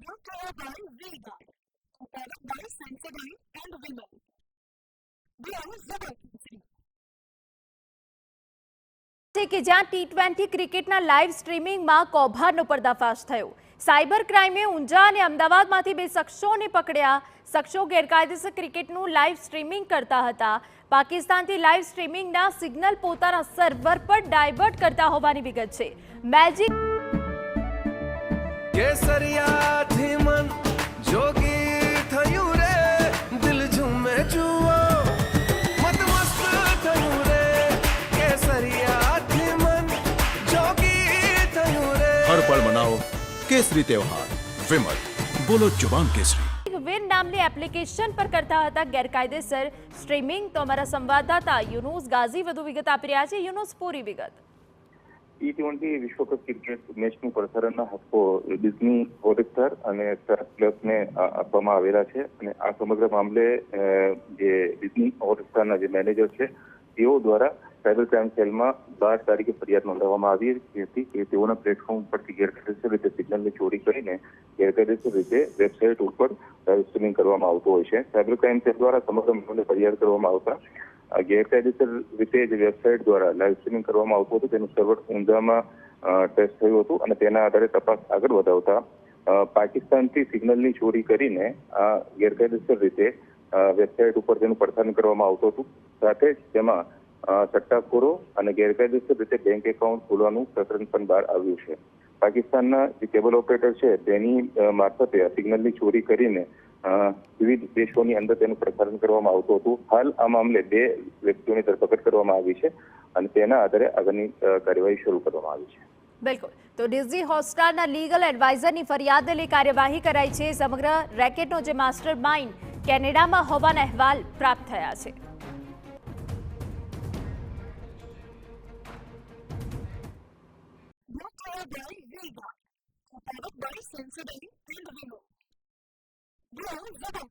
brought to you by V-Guard, powered by Sensodyne and Vimal. We are Zubal. કે જ્યાં T20 ક્રિકેટના live સ્ટ્રીમિંગમાં કૌભાંડનો પર્દાફાશ થયો। સાયબર ક્રાઇમે ઊંઝા અને અમદાવાદમાંથી બે શખ્સોને પકડ્યા। શખ્સો ગેરકાયદેસર ક્રિકેટનું લાઈવ સ્ટ્રીમિંગ કરતા હતા। પાકિસ્તાનથી લાઈવ સ્ટ્રીમિંગના સિગ્નલ પોતાના સર્વર પર ડાયવર્ટ કરતા હોવાની વિગત છે। મેજિક કેસરિયાથી મન જોગી થયું રે, દિલ ઝૂમે જુઓ મત મસ્ત થયું રે, કેસરિયાથી મન જોગી થયું રે। हर पल मनाओ केसरी त्योहार। विमल, बोलो जुबान केसरी। વિન નામની એપ્લિકેશન પર કરતા હતા ગેરકાયદેસર સ્ટ્રીમિંગ। તો અમારા સંવાદદાતા યુનુસ ગાઝી વધુ વિગત આપી રહ્યા છે। યુનુસ, પૂરી વિગત। T20 વિશ્વકપ ક્રિકેટ મેચનું પ્રસારણના હક્કો ડિઝની હોટસ્ટાર અને સ્ટાર પ્લસને આપવામાં આવેલા છે અને આ સમગ્ર મામલે જે ડિઝની હોટસ્ટારના જે મેનેજર છે તેઓ દ્વારા સાયબર ક્રાઇમ સેલમાં 12 તારીખે ફરિયાદ નોંધાવવામાં આવી હતી કે તેઓના પ્લેટફોર્મ પરથી ગેરકાયદેસર રીતે સિગ્નલની ચોરી કરીને ગેરકાયદેસર રીતે વેબસાઇટ ઉપર લાઈવ સ્ટ્રીમિંગ કરવામાં આવતું હોય છે। સાયબર ક્રાઇમ સેલ દ્વારા સમગ્ર મામલે ફરિયાદ કરવામાં આવતા ગેરકાયદેસર રીતે જે વેબસાઇટ દ્વારા લાઈવ સ્ટ્રીમિંગ કરવામાં આવતું હતું તેનું સર્વર ઊંઝામાં ટેસ્ટ થયું હતું અને તેના આધારે તપાસ આગળ વધાવતા પાકિસ્તાનથી સિગ્નલની ચોરી કરીને આ ગેરકાયદેસર રીતે વેબસાઇટ ઉપર તેનું પ્રસારણ કરવામાં આવતું હતું। સાથે જ તેમાં સટ્ટાખોરો અને ગેરકાયદેસર રીતે બેંક એકાઉન્ટ ખોલવાનું પ્રકરણ પણ બહાર આવ્યું છે। પાકિસ્તાનના જે કેબલ ઓપરેટર છે તેની મારફતે આ સિગ્નલની ચોરી કરીને વિવિધ દેશોની અંદર તેનું પ્રસારણ કરવામાં આવતું હતું। હાલ આ મામલે 2 વ્યક્તિઓની ધરપકડ કરવામાં આવી છે અને તેના આધારે આગળની કાર્યવાહી શરૂ કરવામાં આવી છે। બિલકુલ, તો ડિઝની હોટસ્ટારના લીગલ એડવાઇઝરની ફરિયાદને લઈ કાર્યવાહી કરાઈ છે। સમગ્ર રેકેટનો જે માસ્ટર માઇન્ડ કેનેડામાં હોવાના અહેવાલ પ્રાપ્ત થયા છે। Brought to you by V-Guard, powered by Sensodyne and Vimal. We are Zubal.